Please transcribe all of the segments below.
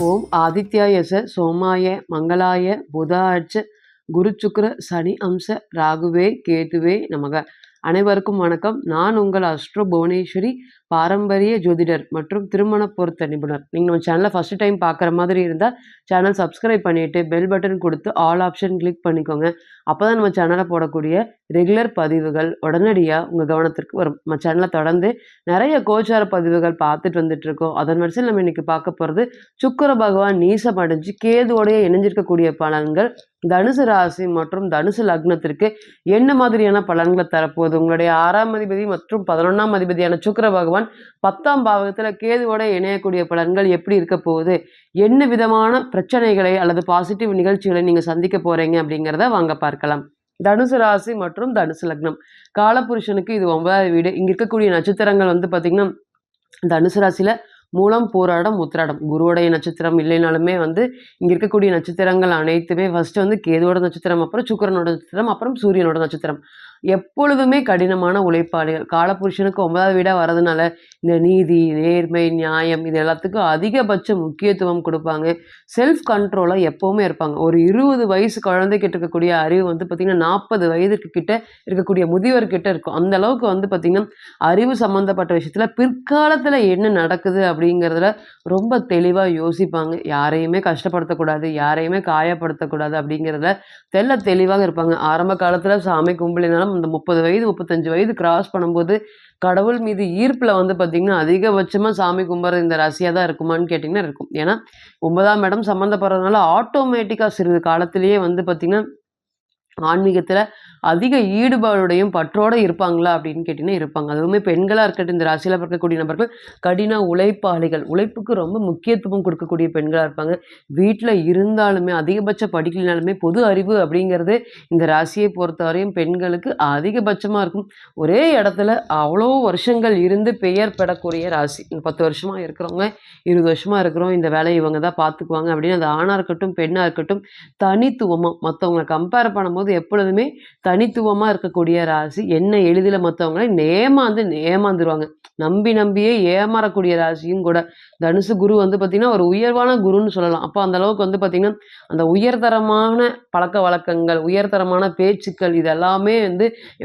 ஓம் ஆதித்யாயச சோமாய மங்களாய புதாச்ச குரு சுக்ர சனி அம்ச ராகுவே கேதுவே நமக. அனைவருக்கும் வணக்கம். நான் உங்கள் அஸ்ட்ரோ புவனேஸ்வரி, பாரம்பரிய ஜோதிடர் மற்றும் திருமண பொருத்த நிபுணர். நீங்கள் நம்ம சேனலை ஃபஸ்ட்டு டைம் பார்க்குற மாதிரி இருந்தால் சேனல் சப்ஸ்கிரைப் பண்ணிவிட்டு பெல் பட்டன் கொடுத்து ஆல் ஆப்ஷன் கிளிக் பண்ணிக்கோங்க. அப்போ தான் நம்ம சேனலில் போடக்கூடிய ரெகுலர் பதிவுகள் உடனடியாக உங்கள் கவனத்திற்கு வரும். நம்ம சேனலை தொடர்ந்து நிறைய கோச்சார பதிவுகள் பார்த்துட்டு வந்துட்டுருக்கோம். அதன் வரிசையில் நம்ம இன்றைக்கி பார்க்க போகிறது சுக்கிர பகவான் நீசம் அடைஞ்சு கேதுவோடைய இணைஞ்சிருக்கக்கூடிய பலன்கள் தனுசு ராசி மற்றும் தனுசு லக்னத்திற்கு என்ன மாதிரியான பலன்களை தரப்போகுது. உங்களுடைய 6ஆம் அதிபதி மற்றும் 11ஆம் அதிபதியான சுக்கிர பகவான் 10ஆம் பாவகத்தில் கேதுவோட இணையக்கூடிய பலன்கள் எப்படி இருக்க போகுது, என்ன விதமான பிரச்சனைகளை அல்லது பாசிட்டிவ் நிகழ்ச்சிகளை நீங்கள் சந்திக்க போகிறீங்க அப்படிங்கிறத வாங்க பார்க்கலாம். தனுசு ராசி மற்றும் தனுசு லக்னம் காலபுருஷனுக்கு இது 9வது வீடு. இங்கே இருக்கக்கூடிய நட்சத்திரங்கள் பார்த்திங்கன்னா தனுசு ராசியில் மூலம், பூராடம், உத்திராடம் குருவோடைய நட்சத்திரம் இல்லைனாலுமே இங்கே இருக்கக்கூடிய நட்சத்திரங்கள் அனைத்துமே ஃபஸ்ட்டு கேதுவோட நட்சத்திரம், அப்புறம் சுக்கிரனோட நட்சத்திரம், அப்புறம் சூரியனோட நட்சத்திரம். எப்பொழுதுமே கடினமான உழைப்பாளிகள். காலபுருஷனுக்கு 9வது வீடாக வரதுனால இந்த நீதி, நேர்மை, நியாயம் இது எல்லாத்துக்கும் அதிகபட்ச முக்கியத்துவம் கொடுப்பாங்க. செல்ஃப் கண்ட்ரோலாக எப்போவுமே இருப்பாங்க. ஒரு 20 வயசு குழந்தைகிட்ட இருக்கக்கூடிய அறிவு பார்த்திங்கன்னா 40 வயதுக்கு கிட்ட இருக்கக்கூடிய முதியவர்கிட்ட இருக்கும். அந்த அளவுக்கு பார்த்திங்கன்னா அறிவு சம்மந்தப்பட்ட விஷயத்தில் பிற்காலத்தில் என்ன நடக்குது அப்படிங்கிறதுல ரொம்ப தெளிவாக யோசிப்பாங்க. யாரையுமே கஷ்டப்படுத்தக்கூடாது, யாரையுமே காயப்படுத்தக்கூடாது அப்படிங்கிறதுல தெளிவாக இருப்பாங்க. ஆரம்ப காலத்தில் சாமி கும்பலினாலும் இந்த 30 வயது 35 வயது கிராஸ் பண்ணும்போது கடவுள் மீது ஈர்ப்பில் பார்த்திங்கன்னா அதிகபட்சமாக சாமி கும்பிட்ற இந்த ராசியாக தான் இருக்குமான்னு கேட்டிங்கன்னா இருக்கும். ஏன்னா 9ஆம் இடம் சம்மந்தப்படுறதுனால ஆட்டோமேட்டிக்காக சிறிது காலத்திலேயே பார்த்திங்கன்னா ஆன்மீகத்தில் அதிக ஈடுபாடுடையும் பற்றோடு இருப்பாங்களா அப்படின்னு கேட்டிங்கன்னா இருப்பாங்க. அதுவுமே பெண்களாக இருக்கட்டும், இந்த ராசியில் பிறக்கக்கூடிய நபர்கள் கடின உழைப்பாளிகள், உழைப்புக்கு ரொம்ப முக்கியத்துவம் கொடுக்கக்கூடிய பெண்களாக இருப்பாங்க. வீட்டில் இருந்தாலுமே அதிகபட்ச படிக்கலினாலுமே பொது அறிவு அப்படிங்கிறது இந்த ராசியை பொறுத்தவரையும் பெண்களுக்கு அதிகபட்சமாக இருக்கும். ஒரே இடத்துல அவ்வளோ வருஷங்கள் இருந்து பெயர் பெறக்கூடிய ராசி. 10 வருஷமாக இருக்கிறவங்க 20 வருஷமாக இருக்கிறோம், இந்த வேலையை இவங்க தான் பார்த்துக்குவாங்க அப்படின்னு அது ஆணாக இருக்கட்டும் பெண்ணாக இருக்கட்டும் தனித்துவமாக மற்றவங்களை கம்பேர் பண்ணும்போது எப்பொழுதுமே தனித்துவமாக இருக்கக்கூடிய ராசி. என்ன எளிதில் மற்றவங்களை ஏமாந்துருவாங்க. நம்பியே ஏமாறக்கூடிய ராசியும் கூட. தனுசு குரு பார்த்திங்கன்னா ஒரு உயர்வான குருன்னு சொல்லலாம். அப்போ அந்த அளவுக்கு பார்த்திங்கன்னா அந்த உயர்தரமான பழக்க வழக்கங்கள், உயர்தரமான பேச்சுக்கள் இது எல்லாமே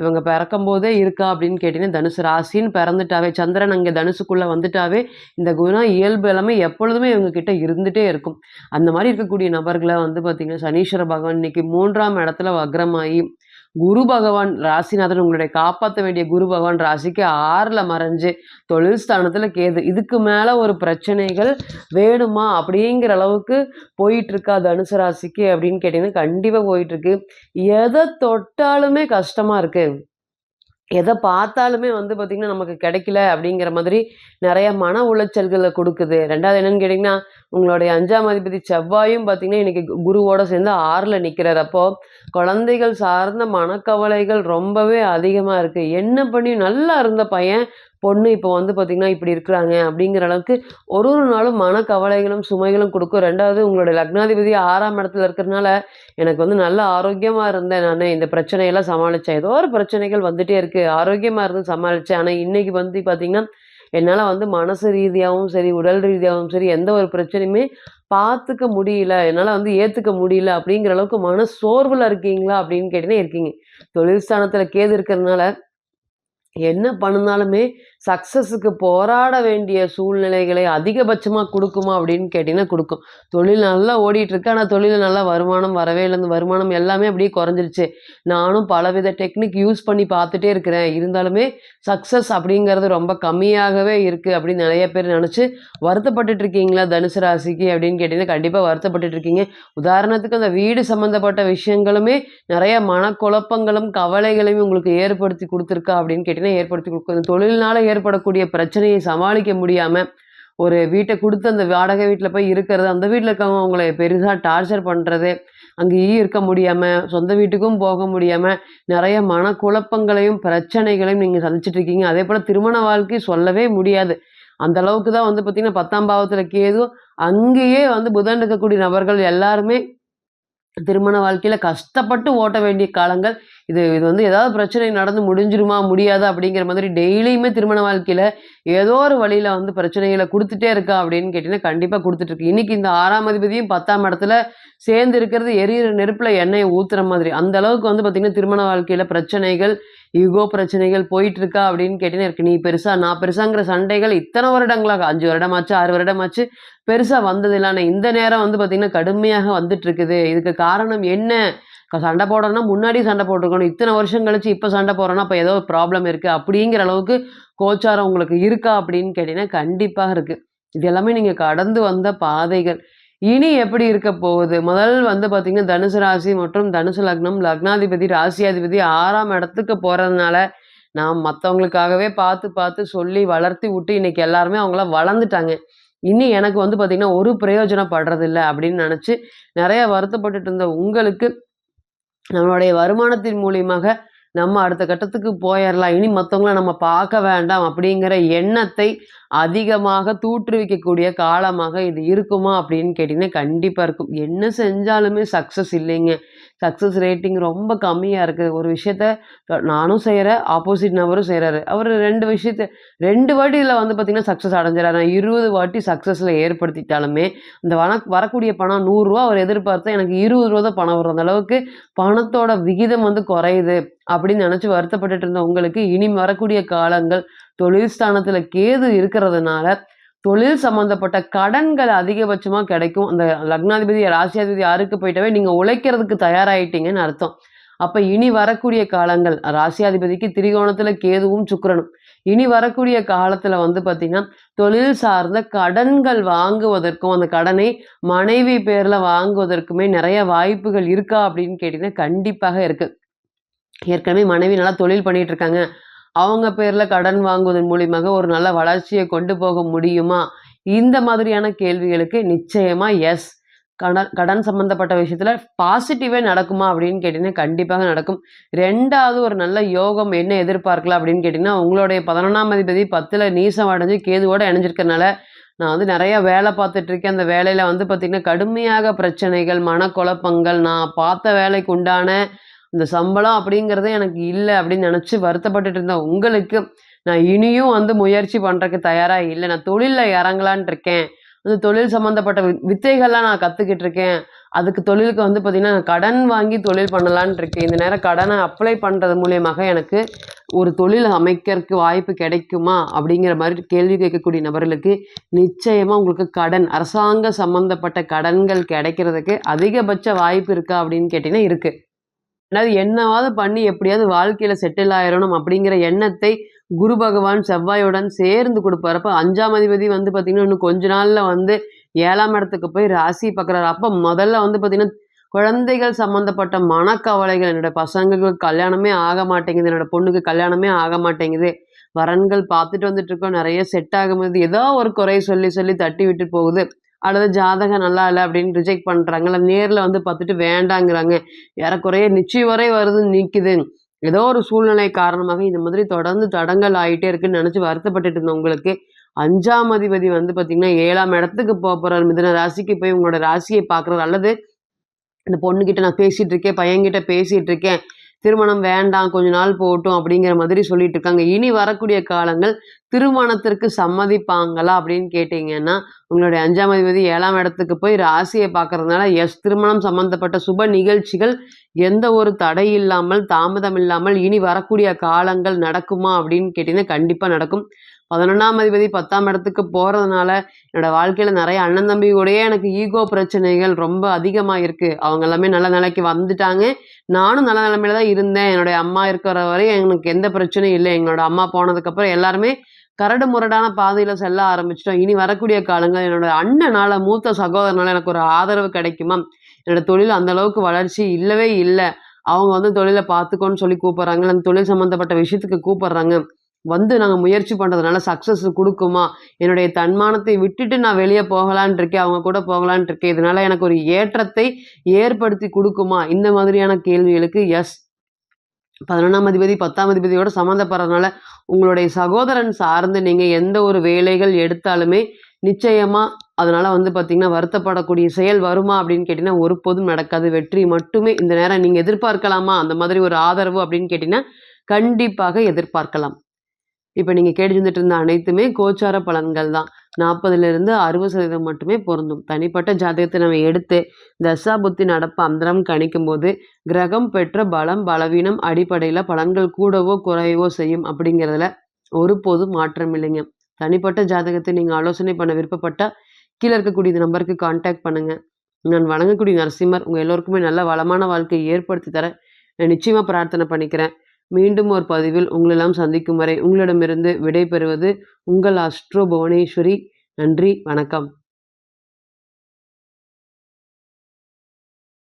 இவங்க பிறக்கும் போதே இருக்கா அப்படின்னு கேட்டிங்கன்னா தனுசு ராசின்னு பிறந்துட்டாவே, சந்திரன் அங்கே தனுசுக்குள்ளே வந்துட்டாவே இந்த குணம் இயல்பு எல்லாமே எப்பொழுதுமே இவங்க கிட்ட இருந்துகிட்டே இருக்கும். அந்த மாதிரி இருக்கக்கூடிய நபர்களை பார்த்திங்கன்னா சனீஸ்வர பகவான் இன்னைக்கு 3ஆம் இடத்துல வக்ரமாகி குரு பகவான் ராசிநாதன் உங்களுடைய காப்பாற்ற வேண்டிய குரு பகவான் ராசிக்கு 6ல் மறைஞ்சு தொழில் ஸ்தானத்தில் கேது. இதுக்கு மேலே ஒரு பிரச்சனைகள் வேணுமா அப்படிங்கிற அளவுக்கு போயிட்டுருக்கா தனுசு ராசிக்கு அப்படின்னு கேட்டிங்கன்னா கண்டிப்பாக போயிட்டுருக்கு. எதை தொட்டாலுமே கஷ்டமாக இருக்குது, எதை பார்த்தாலுமே பார்த்திங்கன்னா நமக்கு கிடைக்கல அப்படிங்கிற மாதிரி நிறைய மன உளைச்சல்களை கொடுக்குது. 2வது என்னன்னு கேட்டிங்கன்னா உங்களுடைய 5ஆம் அதிபதி செவ்வாயும் பார்த்திங்கன்னா இன்றைக்கி குருவோடு சேர்ந்து 6ல் நிற்கிறார். அப்போது குழந்தைகள் சார்ந்த மனக்கவலைகள் ரொம்பவே அதிகமாக இருக்குது. என்ன பண்ணி நல்லா இருந்த பையன் பொண்ணு இப்போ பார்த்திங்கன்னா இப்படி இருக்கிறாங்க அப்படிங்கிற அளவுக்கு ஒரு நாளும் மனக்கவலைகளும் சுமைகளும் கொடுக்கும். 2வது உங்களுடைய லக்னாதிபதி 6ஆம் இடத்துல இருக்கிறதுனால எனக்கு நல்ல ஆரோக்கியமாக இருந்தேன், நான் இந்த பிரச்சனையெல்லாம் சமாளித்தேன். ஏதோ ஒரு பிரச்சனைகள் வந்துகிட்டே இருக்குது, ஆரோக்கியமாக இருந்து சமாளித்தேன். ஆனால் இன்றைக்கி பார்த்திங்கன்னா என்னால் மனசு ரீதியாகவும் சரி உடல் ரீதியாகவும் சரி எந்த ஒரு பிரச்சனையுமே பார்த்துக்க முடியல, என்னால் ஏற்றுக்க முடியல அப்படிங்கிற அளவுக்கு மன சோர்வில் இருக்கீங்களா அப்படின்னு கேட்டிங்கன்னா இருக்கீங்க. தொழில் ஸ்தானத்தில் கேது இருக்கிறதுனால என்ன பண்ணினாலுமே சக்ஸஸுக்கு போராட வேண்டிய சூழ்நிலைகளை அதிகபட்சமாக கொடுக்குமா அப்படின்னு கேட்டிங்கன்னா கொடுக்கும். தொழில் நல்லா ஓடிட்டுருக்கு, ஆனால் தொழிலில் நல்லா வருமானம் வரவே இல்லை. இந்த வருமானம் எல்லாமே அப்படியே குறைஞ்சிருச்சு. நானும் பலவித டெக்னிக் யூஸ் பண்ணி பார்த்துட்டே இருக்கிறேன், இருந்தாலுமே சக்ஸஸ் அப்படிங்கிறது ரொம்ப கம்மியாகவே இருக்குது அப்படின்னு நிறைய பேர் நினச்சி வருத்தப்பட்டுட்டு இருக்கீங்களா தனுசு ராசிக்கு அப்படின்னு கேட்டிங்கன்னா கண்டிப்பாக வருத்தப்பட்டுட்டு இருக்கீங்க. உதாரணத்துக்கு அந்த வீடு சம்மந்தப்பட்ட விஷயங்களுமே நிறைய மனக்குழப்பங்களும் கவலைகளையும் உங்களுக்கு ஏற்படுத்தி கொடுத்துருக்கா அப்படின்னு கேட்டிங்கன்னா ஏற்படுத்தி கொடுக்குது. தொழில்னால ஏற்படக்கூடிய பிரச்சனையை சமாளிக்க முடியாமல் ஒரு வீட்டை கொடுத்து அந்த வாடகை வீட்டில் போய் இருக்கிறது, அந்த வீட்டில் இருக்கவங்க அவங்களை பெருசாக டார்ச்சர் பண்ணுறது, அங்கேயும் இருக்க முடியாமல் சொந்த வீட்டுக்கும் போக முடியாமல் நிறைய மனக்குழப்பங்களையும் பிரச்சனைகளையும் நீங்கள் சந்திச்சிட்ருக்கீங்க. அதே போல் திருமண வாழ்க்கை சொல்லவே முடியாது. அந்த அளவுக்கு தான் பார்த்திங்கன்னா 10ஆம் பாவத்தில் கேது, அங்கேயே புதன் இருக்கக்கூடிய நபர்கள் எல்லாருமே திருமண வாழ்க்கையில் கஷ்டப்பட்டு ஓட்ட வேண்டிய காலங்கள் இது இது வந்து ஏதாவது பிரச்சனை நடந்து முடிஞ்சிருமா முடியாதா அப்படிங்கிற மாதிரி டெய்லியுமே திருமண வாழ்க்கையில ஏதோ ஒரு வழியில வந்து பிரச்சனைகளை குடுத்துட்டே இருக்கா அப்படின்னு கேட்டீங்கன்னா, கண்டிப்பா குடுத்துட்டு இருக்கு. இன்னைக்கு இந்த 6ஆம் அதிபதியும் 10ஆம் இடத்துல சேர்ந்து இருக்கிறது எரியிற நெருப்புல எண்ணெய ஊத்துற மாதிரி. அந்த அளவுக்கு வந்து பார்த்தீங்கன்னா, திருமண வாழ்க்கையில பிரச்சனைகள், ஈகோ பிரச்சனைகள் போயிட்டு இருக்கா அப்படின்னு கேட்டீங்கன்னா இருக்கு. நீ பெருசா, நான் பெருசாங்கிற சண்டைகள் இத்தன வருடங்களாக 5 வருடமாச்சு, 6 வருடமாச்சு பெருசா வந்ததில்ல. ஆனா இந்த நேரம் வந்து பார்த்தீங்கன்னா, கடுமையாக வந்துட்டு இருக்குது. இதுக்கு காரணம் என்ன? சண்டை போடணும்னா முன்னாடி சண்டை போட்டுருக்கணும். இத்தன வருஷம் கழிச்சு இப்ப சண்டை போடுறோம்னா, அப்ப ஏதோ ஒரு ப்ராப்ளம் இருக்கு. அப்படிங்கிற அளவுக்கு கோச்சாரம் உங்களுக்கு இருக்கா அப்படின்னு கேட்டீங்கன்னா, கண்டிப்பாக இருக்கு. இது எல்லாமே நீங்க கடந்து வந்த பாதைகள். இனி எப்படி இருக்க போகுது? முதல் வந்து பார்த்தீங்கன்னா, தனுசு ராசி மற்றும் தனுசு லக்னம், லக்னாதிபதி, ராசியாதிபதி 6ஆம் இடத்துக்கு போறதுனால, நான் மத்தவங்களுக்காகவே பார்த்து, பார்த்து சொல்லி வளர்த்தி விட்டு இன்னைக்கு எல்லாருமே அவங்கலாம் வளர்ந்துட்டாங்க. இனி எனக்கு வந்து பார்த்தீங்கன்னா, ஒரு பிரயோஜனம் படுறதில்ல அப்படின்னு நெனச்சு, நெறைய வருத்தப்பட்டுட்டு இருந்த உங்களுக்கு நம்மளுடைய வருமானத்தின் மூலியமாக நம்ம அடுத்த கட்டத்துக்கு போயிரலாம். இனி மத்தவங்கள நம்ம பார்க்க வேண்டாம் அப்படிங்கிற எண்ணத்தை அதிகமாக தூற்றுவிக்கக்கூடிய காலமாக இது இருக்குமா அப்படின்னு கேட்டீங்கன்னா, கண்டிப்பா இருக்கும். என்ன செஞ்சாலுமே சக்சஸ் இல்லைங்க. சக்சஸ் ரேட்டிங் ரொம்ப கம்மியா இருக்கு. ஒரு விஷயத்த நானும் செய்றேன், ஆப்போசிட் நபரும் செய்றாரு. அவரு 2 விஷயத்த 2 வாட்டில வந்து பார்த்தீங்கன்னா, சக்சஸ் அடைஞ்சுறாரு. நான் 20 வாட்டி சக்சஸ்ல ஏற்படுத்திட்டாலுமே, அந்த வரக்கூடிய பணம் ரூ. 100 அவர் எதிர்பார்த்தா எனக்கு ரூ. 20 தான் பணம் வரும். அந்த அளவுக்கு பணத்தோட விகிதம் வந்து குறையுது அப்படின்னு நினைச்சு வருத்தப்பட்டுட்டு இருந்த உங்களுக்கு, இனி வரக்கூடிய காலங்கள் தொழில் ஸ்தானத்துல கேது இருக்கிறதுனால, தொழில் சம்மந்தப்பட்ட கடன்கள் அதிகபட்சமா கிடைக்கும். அந்த லக்னாதிபதி, ராசியாதிபதி 6க்கு போயிட்டாவே நீங்க உழைக்கிறதுக்கு தயாராயிட்டீங்கன்னு அர்த்தம். அப்ப இனி வரக்கூடிய காலங்கள் ராசியாதிபதிக்கு திரிகோணத்துல கேதுவும், சுக்கிரனும். இனி வரக்கூடிய காலத்துல வந்து பார்த்தீங்கன்னா, தொழில் சார்ந்த கடன்கள் வாங்குவதற்கும், அந்த கடனை மனைவி பேர்ல வாங்குவதற்குமே நெறைய வாய்ப்புகள் இருக்கா அப்படின்னு கேட்டீங்கன்னா, கண்டிப்பாக இருக்கு. ஏற்கனவே மனைவி நல்லா தொழில் பண்ணிட்டு இருக்காங்க. அவங்க பேர்ல கடன் வாங்குவதன் மூலியமாக ஒரு நல்ல வளர்ச்சிய கொண்டு போக முடியுமா? இந்த மாதிரியான கேள்விகளுக்கு நிச்சயமா எஸ். கடன் கடன் சம்பந்தப்பட்ட விஷயத்துல பாசிட்டிவே நடக்குமா அப்படின்னு கேட்டீங்கன்னா, கண்டிப்பாக நடக்கும். 2வது ஒரு நல்ல யோகம் என்ன எதிர்பார்க்கலாம் அப்படின்னு கேட்டீங்கன்னா, உங்களுடைய 11ஆம் அதிபதி 10ல நீசம் அடைஞ்சு கேதுவோட இணைஞ்சிருக்கனால, நான் வந்து நெறைய வேலை பார்த்துட்டு இருக்கேன். அந்த வேலையில வந்து பார்த்தீங்கன்னா, கடுமையாக பிரச்சனைகள், மனக்குழப்பங்கள், நான் பார்த்த வேலைக்கு உண்டான இந்த சம்பளம் அப்படிங்கிறதே எனக்கு இல்ல அப்படின்னு நினைச்சு வருத்தப்பட்டுட்டு இருந்த உங்களுக்கு, நான் இனியும் வந்து முயற்சி பண்றதுக்கு தயாரா இல்ல. நான் தொழில்ல இறங்கலான்ட்டு இருக்கேன். அந்த தொழில் சம்மந்தப்பட்ட வித்தைகள்லாம் நான் கத்துக்கிட்டு இருக்கேன். அதுக்கு தொழிலுக்கு வந்து பார்த்தீங்கன்னா, நான் கடன் வாங்கி தொழில் பண்ணலான்ட்டு இருக்கேன். இந்த நேரம் கடன அப்ளை பண்றது மூலியமாக எனக்கு ஒரு தொழில் அமைக்கிறதுக்கு வாய்ப்பு கிடைக்குமா? அப்படிங்கிற மாதிரி கேள்வி கேட்கக்கூடிய நபர்களுக்கு, நிச்சயமா உங்களுக்கு கடன், அரசாங்க சம்மந்தப்பட்ட கடன்கள் கிடைக்கிறதுக்கு அதிகபட்ச வாய்ப்பு இருக்கா அப்படின்னு கேட்டீங்கன்னா, இருக்கு. அதாவது என்னவாவது பண்ணி எப்படியாவது வாழ்க்கையில செட்டில் ஆயிரணும் அப்படிங்கிற எண்ணத்தை குரு பகவான் செவ்வாயுடன் சேர்ந்து குடுப்பாரு. அப்ப 5ஆம் அதிபதி வந்து பார்த்தீங்கன்னா, இன்னும் கொஞ்ச நாள்ல வந்து 7ஆம் இடத்துக்கு போய் ராசி பார்க்குறாரு. அப்ப முதல்ல வந்து பார்த்தீங்கன்னா, குழந்தைகள் சம்மந்தப்பட்ட மனக்கவலைகள், என்னோட பசங்களுக்கு கல்யாணமே ஆக மாட்டேங்குது, என்னோட பொண்ணுக்கு கல்யாணமே ஆக மாட்டேங்குது, வரன்கள் பார்த்துட்டு வந்துட்டு இருக்கோம், நெறைய செட் ஆக மாட்டுது, ஏதோ ஒரு குறை சொல்லி சொல்லி தட்டி விட்டு போகுது. அல்லது ஜாதகம் நல்லா இல்ல அப்படின்னு ரிஜெக்ட் பண்றாங்க. இல்ல நேர்ல வந்து பார்த்துட்டு வேண்டாங்கிறாங்க. ஏறக்குறைய நிச்சயம் வரை வருது நிக்குது. ஏதோ ஒரு சூழ்நிலை காரணமாக இந்த மாதிரி தொடர்ந்து தடங்கல் ஆயிட்டே இருக்குன்னு நினைச்சு வருத்தப்பட்டுட்டு இருந்த உங்களுக்கு, 5ஆம் அதிபதி வந்து பார்த்தீங்கன்னா, 7ஆம் இடத்துக்கு போறாரு. மிதுன ராசிக்கு போய் உங்களோட ராசியை பார்க்குறாரு. அல்லது இந்த பொண்ணுகிட்ட நான் பேசிட்டு இருக்கேன், பையன்கிட்ட பேசிட்டு இருக்கேன். திருமணம் வேண்டாம், கொஞ்ச நாள் போகட்டும் அப்படிங்கிற மாதிரி சொல்லிட்டு இருக்காங்க. இனி வரக்கூடிய காலங்கள் திருமணத்திற்கு சம்மதிப்பாங்களா அப்படின்னு கேட்டீங்கன்னா, உங்களுடைய 5ஆம் அதிபதி 7ஆம் இடத்துக்கு போய் ராசிய பார்க்கறதுனால, எஸ் திருமணம் சம்மந்தப்பட்ட சுப நிகழ்ச்சிகள் எந்த ஒரு தடை இல்லாமல், தாமதம் இல்லாமல் இனி வரக்கூடிய காலங்கள் நடக்குமா அப்படின்னு கேட்டீங்கன்னா, கண்டிப்பா நடக்கும். 11ஆம் அதிபதி 10ஆம் இடத்துக்கு போறதுனால, என்னோட வாழ்க்கையில நெறைய அண்ணன் தம்பி கூடயே எனக்கு ஈகோ பிரச்சனைகள் ரொம்ப அதிகமா இருக்கு. அவங்க எல்லாமே நல்ல நிலைக்கு வந்துட்டாங்க. நானும் நல்ல நிலைமையில தான் இருந்தேன். என்னுடைய அம்மா இருக்கிற வரையும் எனக்கு எந்த பிரச்சனையும் இல்ல. எங்களோட அம்மா போனதுக்கப்புறம் எல்லாருமே கரடு முரடான பாதையில செல்ல ஆரம்பிச்சுட்டோம். இனி வரக்கூடிய காலங்கள் என்னோட அண்ணனால, மூத்த சகோதரனால எனக்கு ஒரு ஆதரவு கிடைக்குமா? என்னோட தொழில் அந்த அளவுக்கு வளர்ச்சி இல்லவே இல்ல. அவங்க வந்து தொழில பார்த்துக்கோன்னு சொல்லி கூப்பிடுறாங்க. அந்த தொழில் சம்மந்தப்பட்ட விஷயத்துக்கு கூப்பிடுறாங்க. வந்து நாங்க முயற்சி பண்றதுனால சக்சஸ் குடுக்குமா? என்னுடைய தன்மானத்தை விட்டுட்டு நான் வெளிய போகலான்ட்டு இருக்கேன். அவங்க கூட போகலான்ட்டு இருக்கேன். இதனால எனக்கு ஒரு ஏற்றத்தை ஏற்படுத்தி குடுக்குமா? இந்த மாதிரியான கேள்விகளுக்கு எஸ். 11ஆம் அதிபதி 10ஆம் அதிபதியோட சம்மந்தப்படுறதுனால, உங்களுடைய சகோதரன் சார்ந்து நீங்க எந்த ஒரு வேலைகள் எடுத்தாலுமே, நிச்சயமா அதனால வந்து பார்த்தீங்கன்னா, வருத்தப்படக்கூடிய செயல் வருமா அப்படின்னு கேட்டீங்கன்னா, ஒருபோதும் நடக்காது. வெற்றி மட்டுமே இந்த நேரம் நீங்க எதிர்பார்க்கலாமா? அந்த மாதிரி ஒரு ஆதரவு அப்படின்னு கேட்டீங்கன்னா, கண்டிப்பாக எதிர்பார்க்கலாம். இப்ப நீங்க கேட்டு இருந்துட்டு இருந்த அனைத்துமே கோச்சார பலன்கள் தான். 40லிருந்து 60% மட்டுமே பொருந்தும். தனிப்பட்ட ஜாதகத்த நம்ம எடுத்து தசா புத்தி நடப்பு அந்தரம் கணிக்கும்போது, கிரகம் பெற்ற பலம், பலவீனம் அடிப்படையில பலன்கள் கூடவோ, குறையவோ செய்யும் அப்படிங்கிறதுல ஒருபோதும் மாற்றம் இல்லைங்க. தனிப்பட்ட ஜாதகத்தை நீங்க ஆலோசனை பண்ண விருப்பப்பட்டா, கீழ இருக்கக்கூடிய இந்த நம்பருக்கு கான்டாக்ட் பண்ணுங்க. நான் வணங்கக்கூடிய நரசிம்மர் உங்க எல்லோருக்குமே நல்ல வளமான வாழ்க்கையை ஏற்படுத்தி தர நான் நிச்சயமா பிரார்த்தனை பண்ணிக்கிறேன். மீண்டும் ஒரு பதிவில் உங்களெல்லாம் சந்திக்கும் வரை உங்களிடமிருந்து விடை பெறுவது உங்கள் அஸ்ட்ரோ புவனேஸ்வரி. நன்றி, வணக்கம்.